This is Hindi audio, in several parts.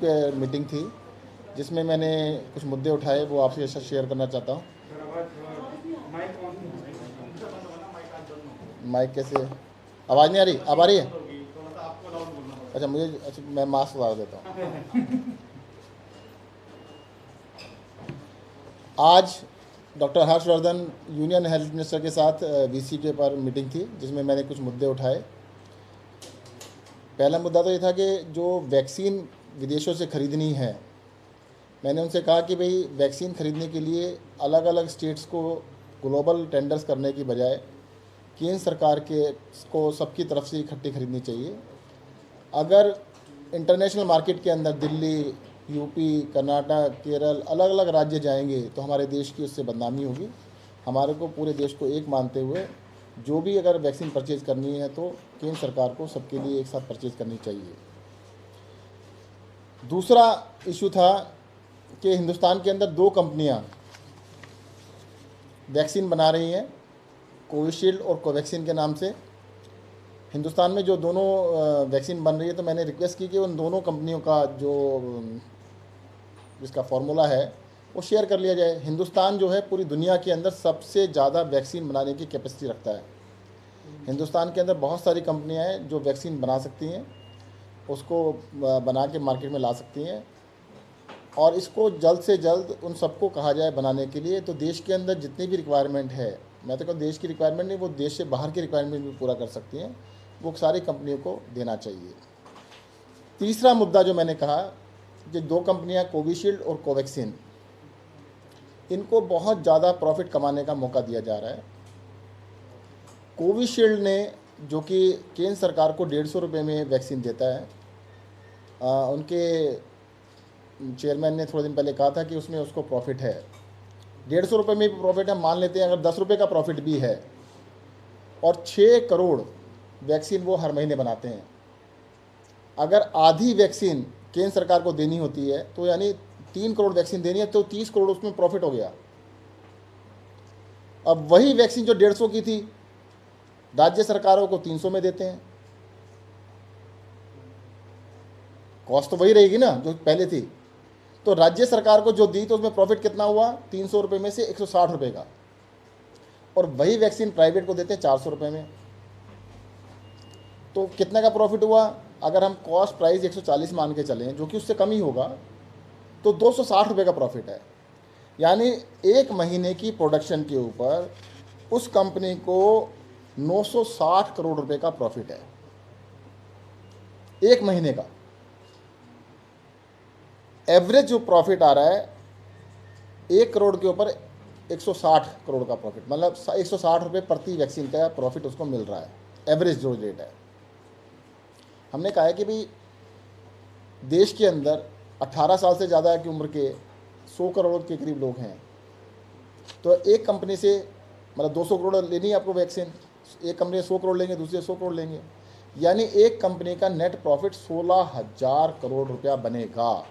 पे मीटिंग थी जिसमें मैंने कुछ मुद्दे उठाए, वो आपके साथ शेयर करना चाहता हूँ। माइक कैसे? आवाज़ नहीं आ रही? अब आ रही है? अच्छा मैं मास्क लगा देता हूँ। आज doctor Harshvardhan union health minister के साथ वीसीके पर मीटिंग थी जिसमें मैंने कुछ मुद्दे उठाए। पहला मुद्दा तो ये था कि जो वैक्सीन विदेशों से ख़रीदनी है, मैंने उनसे कहा कि भाई वैक्सीन ख़रीदने के लिए अलग अलग स्टेट्स को ग्लोबल टेंडर्स करने की बजाय केंद्र सरकार के को सबकी तरफ से इकट्ठी खरीदनी चाहिए। अगर इंटरनेशनल मार्केट के अंदर दिल्ली, यूपी, कर्नाटक, केरल अलग अलग राज्य जाएंगे तो हमारे देश की उससे बदनामी होगी। हमारे को पूरे देश को एक मानते हुए जो भी अगर वैक्सीन परचेज़ करनी है तो केंद्र सरकार को सबके लिए एक साथ परचेज़ करनी चाहिए। दूसरा इशू था कि हिंदुस्तान के अंदर 2 कंपनियां वैक्सीन बना रही हैं, कोविशील्ड और कोवैक्सीन के नाम से। हिंदुस्तान में जो दोनों वैक्सीन बन रही है, तो मैंने रिक्वेस्ट की कि उन दोनों कंपनियों का जो जिसका फार्मूला है वो शेयर कर लिया जाए। हिंदुस्तान जो है पूरी दुनिया के अंदर सबसे ज़्यादा वैक्सीन बनाने की कैपेसिटी रखता है। हिंदुस्तान के अंदर बहुत सारी कंपनियां हैं जो वैक्सीन बना सकती हैं, उसको बना के मार्केट में ला सकती हैं, और इसको जल्द से जल्द उन सबको कहा जाए बनाने के लिए। तो देश के अंदर जितनी भी रिक्वायरमेंट है, मैं तो कहूँ देश की रिक्वायरमेंट नहीं, वो देश से बाहर की रिक्वायरमेंट भी पूरा कर सकती हैं, वो सारी कंपनियों को देना चाहिए। तीसरा मुद्दा जो मैंने कहा कि 2 कंपनियां कोविशील्ड और कोवैक्सीन, इनको बहुत ज़्यादा प्रॉफिट कमाने का मौका दिया जा रहा है। कोविशील्ड ने, जो कि केंद्र सरकार को 150 रुपये में वैक्सीन देता है, उनके चेयरमैन ने थोड़े दिन पहले कहा था कि उसमें उसको प्रॉफिट है। 150 रुपये में भी प्रॉफिट है, मान लेते हैं अगर 10 रुपये का प्रॉफिट भी है, और 6 करोड़ वैक्सीन वो हर महीने बनाते हैं। अगर आधी वैक्सीन केंद्र सरकार को देनी होती है तो यानी 3 करोड़ वैक्सीन देनी है, तो 30 करोड़ उसमें प्रॉफिट हो गया। अब वही वैक्सीन जो 150 की थी, राज्य सरकारों को 300 में देते हैं। कॉस्ट तो वही रहेगी ना जो पहले थी। तो राज्य सरकार को जो दी तो उसमें प्रॉफिट कितना हुआ? 300 रुपये में से 160 रुपये का। और वही वैक्सीन प्राइवेट को देते हैं 400 रुपये में। तो कितने का प्रॉफिट हुआ? अगर हम कॉस्ट प्राइस 140 मान के चलें, जो कि उससे कम ही होगा, तो 260 रुपये का प्रॉफिट है। यानी 1 महीने की प्रोडक्शन के ऊपर उस कंपनी को 960 करोड़ रुपए का प्रॉफिट है, 1 महीने का। एवरेज जो प्रॉफिट आ रहा है 1 करोड़ के ऊपर 160 करोड़ का प्रॉफिट, मतलब 160 रुपये प्रति वैक्सीन का प्रॉफिट उसको मिल रहा है, एवरेज जो रेट है। हमने कहा है कि भाई देश के अंदर 18 साल से ज़्यादा की उम्र के 100 करोड़ के करीब लोग हैं। तो एक कंपनी से मतलब 200 करोड़ लेनी है आपको वैक्सीन, एक कंपनी 100 करोड़ लेंगे, दूसरे 100 करोड़ लेंगे, यानी एक कंपनी का नेट प्रॉफिट 16,000 करोड़ रुपया बनेगा,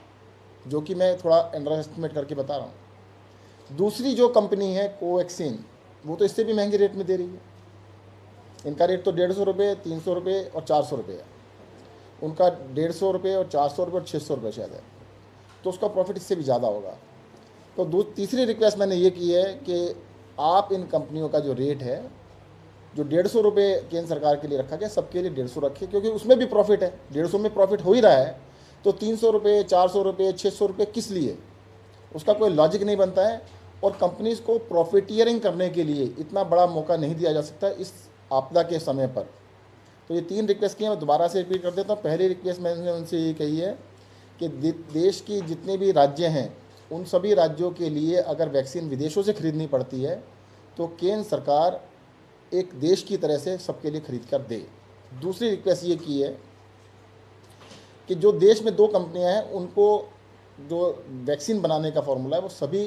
जो कि मैं थोड़ा अंडर एस्टिमेट करके बता रहा हूँ। दूसरी जो कंपनी है कोवैक्सीन, वो तो इससे भी महंगे रेट में दे रही है। इनका रेट तो 150 रुपये, 300 रुपये और 400 रुपये है। उनका 150 रुपये और 400 रुपये और 600 रुपये शायद है, तो उसका प्रॉफिट इससे भी ज़्यादा होगा। तो तीसरी रिक्वेस्ट मैंने ये की है कि आप इन कंपनियों का जो रेट है, जो 150 रुपये केंद्र सरकार के लिए रखा गया, सबके लिए 150 रखे, क्योंकि उसमें भी प्रॉफिट है। 150 में प्रॉफिट हो ही रहा है, तो 300 रुपये, 400 रुपये, 600 रुपये किस लिए? उसका कोई लॉजिक नहीं बनता है। और कंपनीज़ को प्रॉफिटियरिंग करने के लिए इतना बड़ा मौका नहीं दिया जा सकता इस आपदा के समय पर। तो ये 3 रिक्वेस्ट की हैं, मैं दोबारा से रिपीट कर देता हूँ। पहली रिक्वेस्ट मैंने उनसे ये कही है कि देश की जितने भी राज्य हैं, उन सभी राज्यों के लिए अगर वैक्सीन विदेशों से खरीदनी पड़ती है तो केंद्र सरकार एक देश की तरह से सबके लिए खरीद कर दे। दूसरी रिक्वेस्ट ये की है कि जो देश में 2 कंपनियां हैं, उनको जो वैक्सीन बनाने का फॉर्मूला है वो सभी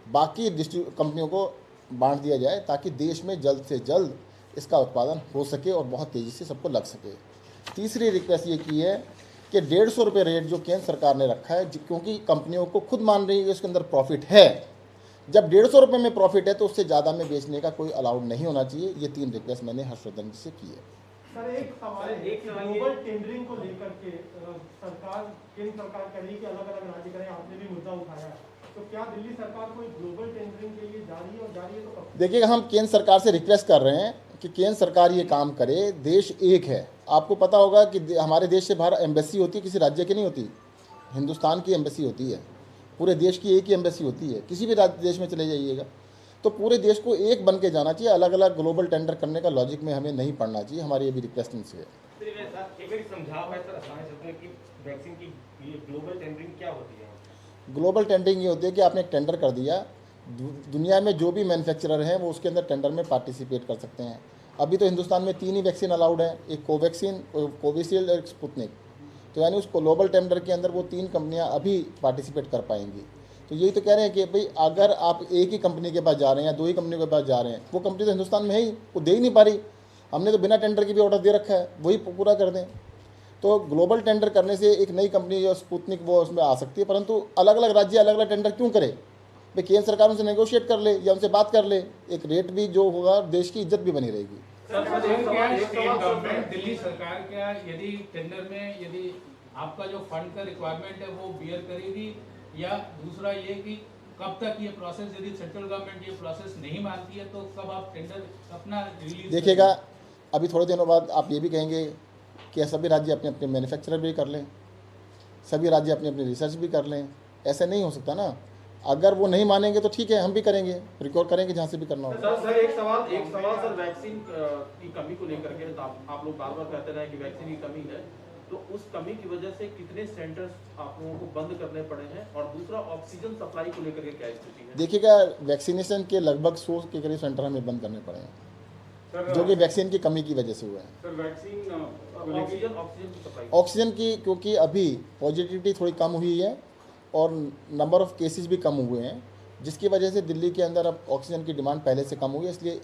बाकी कंपनियों को बांट दिया जाए, ताकि देश में जल्द से जल्द इसका उत्पादन हो सके और बहुत तेज़ी से सबको लग सके। तीसरी रिक्वेस्ट ये की है कि 150 रुपये रेट जो केंद्र सरकार ने रखा है, क्योंकि कंपनियों को खुद मान रही है कि उसके अंदर प्रॉफिट है, जब 150 रुपये में प्रॉफिट है तो उससे ज़्यादा में बेचने का कोई अलाउड नहीं होना चाहिए। ये 3 रिक्वेस्ट मैंने हर्षवर्धन जी से की है। सर एक सवाल है, ग्लोबल टेंडरिंग को लेकर के सरकार, केंद्र सरकार कह रही है कि अलग अलग राज्य करें, आपने भी मुद्दा उठाया, तो क्या दिल्ली सरकार कोई ग्लोबल टेंडरिंग के लिए जा रही है, और जा रही है तो कब? देखिएगा, हम केंद्र सरकार से रिक्वेस्ट कर रहे हैं कि केंद्र सरकार ये काम करे। देश एक है, आपको पता होगा कि हमारे देश से बाहर एम्बेसी होती है, किसी राज्य की नहीं होती, हिंदुस्तान की एम्बेसी होती है, पूरे देश की एक ही एम्बेसी होती है। किसी भी राज्य देश में चले जाइएगा तो पूरे देश को एक बन के जाना चाहिए, अलग अलग ग्लोबल टेंडर करने का लॉजिक में हमें नहीं पड़ना चाहिए। हमारी ये भी रिक्वेस्ट इनसे है। ग्लोबल टेंडरिंग क्या होती है? ग्लोबल टेंडरिंग ये होती है कि आपने एक टेंडर कर दिया, दुनिया में जो भी मैन्युफैक्चरर हैं वो उसके अंदर टेंडर में पार्टिसिपेट कर सकते हैं। अभी तो हिंदुस्तान में 3 ही वैक्सीन अलाउड है, एक कोवैक्सीन, कोविशील्ड और एक स्पुतनिक। तो यानी उस ग्लोबल टेंडर के अंदर वो 3 कंपनियां अभी पार्टिसिपेट कर पाएंगी। तो यही तो कह रहे हैं कि भाई अगर आप एक ही कंपनी के पास जा रहे हैं या 2 ही कंपनी के पास जा रहे हैं, वो कंपनी तो हिंदुस्तान में है ही, वो दे ही नहीं पा रही। हमने तो बिना टेंडर के भी ऑर्डर दे रखा है, वही पूरा कर दें। तो ग्लोबल टेंडर करने से एक नई कंपनी जो स्पुतनिक वो उसमें आ सकती है, परंतु अलग अलग राज्य अलग अलग टेंडर क्यों करे? भाई केंद्र सरकार उनसे नेगोशिएट कर ले या उनसे बात कर ले, एक रेट भी जो होगा, देश की इज्जत भी बनी रहेगी। गवर्नमेंट दिल्ली सरकार क्या यदि टेंडर में यदि आपका जो फंड का रिक्वायरमेंट है वो बियर करेगी, या दूसरा ये कि कब तक ये प्रोसेस, यदि सेंट्रल गवर्नमेंट ये प्रोसेस नहीं मानती है तो कब आप टेंडर अपना रिलीज? देखिएगा, अभी थोड़े दिनों बाद आप ये भी कहेंगे कि सभी राज्य अपने अपने मैन्युफैक्चरर भी कर लें, सभी राज्य अपनी अपनी रिसर्च भी कर लें। ऐसे नहीं हो सकता ना। अगर वो नहीं मानेंगे तो ठीक है, हम भी करेंगे, प्रिक्योर करेंगे जहाँ से भी करना होगा। सर एक सवाल सर, वैक्सीन की कमी को लेकर के आप लोग बार बार कहते रहे कि वैक्सीन की कमी है, तो उस कमी की वजह से कितने सेंटर्स आप लोगों को बंद करने पड़े हैं, और दूसरा ऑक्सीजन सप्लाई को लेकर के क्या स्थिति है? देखिएगा, वैक्सीनेशन के लगभग 100 के करीब सेंटर हमें बंद करने पड़े हैं, जो कि वैक्सीन की कमी की वजह से हुआ है। सर वैक्सीन ऑक्सीजन की सप्लाई, ऑक्सीजन की, क्योंकि अभी पॉजिटिविटी थोड़ी कम हुई है और नंबर ऑफ़ केसेस भी कम हुए हैं, जिसकी वजह से दिल्ली के अंदर अब ऑक्सीजन की डिमांड पहले से कम हुई है, इसलिए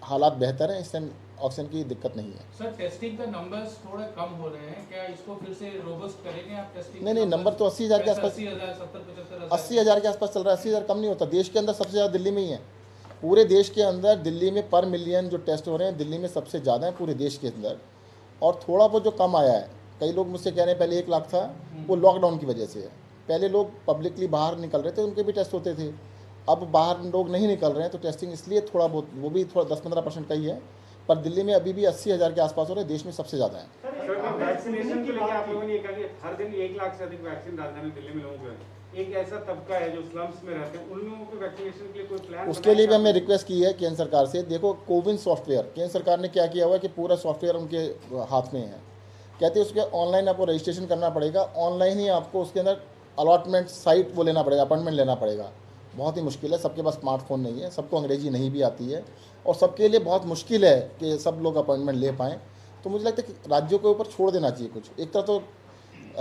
हालात बेहतर हैं, इस टाइम ऑक्सीजन की दिक्कत नहीं है। सर टेस्टिंग का नंबर्स थोड़े कम हो रहे हैं, क्या इसको फिर से रोबस्ट करेंगे आप टेस्टिंग? नहीं, नंबर तो 80,000 के आसपास, 80,000, 70-75,000, 80,000 के आसपास चल रहा है। 80,000 कम नहीं होता। देश के अंदर सबसे ज़्यादा दिल्ली में ही है। पूरे देश के अंदर दिल्ली में पर मिलियन जो टेस्ट हो रहे हैं, दिल्ली में सबसे ज़्यादा है पूरे देश के अंदर। और थोड़ा बहुत जो कम आया है, कई लोग मुझसे कह रहे हैं पहले 1 लाख था, वो लॉकडाउन की वजह से है। पहले लोग पब्लिकली बाहर निकल रहे थे, उनके भी टेस्ट होते थे। अब बाहर लोग नहीं निकल रहे हैं, तो टेस्टिंग इसलिए थोड़ा बहुत, वो भी थोड़ा 10-15% का ही है। पर दिल्ली में अभी भी 80,000 के आसपास हो रहे हैं, देश में सबसे ज़्यादा है। वैक्सीनेशन को लेकर आप लोगों ने कहा कि हर दिन 1 लाख से अधिक वैक्सीन राजधानी दिल्ली में लोगों को है। एक ऐसा तबका है जो स्लम्स में रहते हैं, उन लोगों को वैक्सीनेशन के लिए कोई प्लान? उसके लिए भी हमने रिक्वेस्ट की है केंद्र सरकार से। देखो, कोविन सॉफ्टवेयर केंद्र सरकार ने क्या किया हुआ है कि पूरा सॉफ्टवेयर उनके हाथ में है। कहते हैं उसके ऑनलाइन आपको रजिस्ट्रेशन करना पड़ेगा, ऑनलाइन ही आपको उसके अंदर अलॉटमेंट साइट वो लेना पड़ेगा, अपॉइंटमेंट लेना पड़ेगा। बहुत ही मुश्किल है, सबके पास स्मार्टफोन नहीं है, सबको अंग्रेजी नहीं भी आती है, और सबके लिए बहुत मुश्किल है कि सब लोग अपॉइंटमेंट ले पाएँ। तो मुझे लगता है कि राज्यों के ऊपर छोड़ देना चाहिए कुछ। एक तरह तो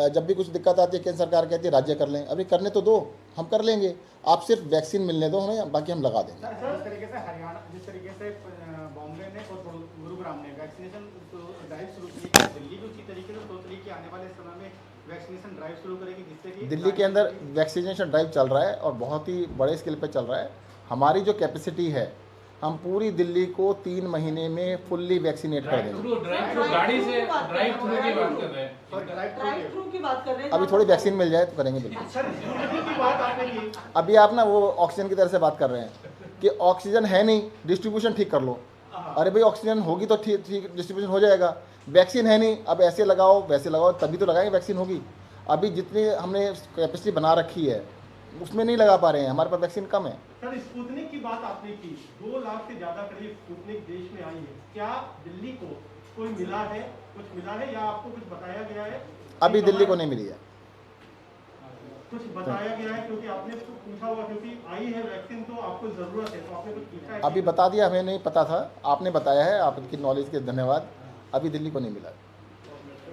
जब भी कुछ दिक्कत आती है केंद्र सरकार कहती है राज्य कर लें, अभी करने तो दो, हम कर लेंगे, आप सिर्फ वैक्सीन मिलने दो हमें, बाकी हम लगा देंगे। जिस तरीके से हरियाणा, जिस तरीके से बॉम्बे ने और गुरुग्राम ने वैक्सीनेशन ड्राइव शुरू की, दिल्ली भी उसी तरीके से सोच रही है कि आने वाले समय में वैक्सीनेशन ड्राइव शुरू करेगी, जिससे कि दिल्ली के अंदर वैक्सीनेशन ड्राइव चल रहा है और बहुत ही बड़े स्केल पे चल रहा है। हमारी जो कैपेसिटी है, हम पूरी दिल्ली को 3 महीने में फुल्ली वैक्सीनेट कर देंगे। ड्राइव थ्रू गाड़ी से ड्राइव थ्रू की बात कर रहे हैं, ड्राइव थ्रू की बात कर रहे हैं। अभी थोड़ी वैक्सीन मिल जाए तो करेंगे बिल्कुल। सर की बात आपने की, अभी आप ना वो ऑक्सीजन की तरह से बात कर रहे हैं कि ऑक्सीजन है नहीं, डिस्ट्रीब्यूशन ठीक कर लो। अरे भाई, ऑक्सीजन होगी तो ठीक डिस्ट्रीब्यूशन हो जाएगा। वैक्सीन है नहीं, अब ऐसे लगाओ वैसे लगाओ, तभी तो लगाएंगे, वैक्सीन होगी। अभी जितनी हमने कैपेसिटी बना रखी है उसमें नहीं लगा पा रहे हैं, हमारे पास वैक्सीन कम है। सर स्पुतनिक की बात आपने की, 2 लाख से ज़्यादा करीब स्पुतनिक देश में आई है, क्या दिल्ली को कोई मिला है, कुछ मिला है, या आपको कुछ बताया गया है? अभी दिल्ली को नहीं मिली है, कुछ बताया गया है? क्योंकि आपने पूछा होगा, क्योंकि आई है वैक्सीन तो आपको ज़रूरत है, तो आपने कुछ पूछा है? अभी बता दिया, हमें नहीं पता था, आपने बताया है, आपकी नॉलेज के धन्यवाद। अभी दिल्ली को नहीं मिला।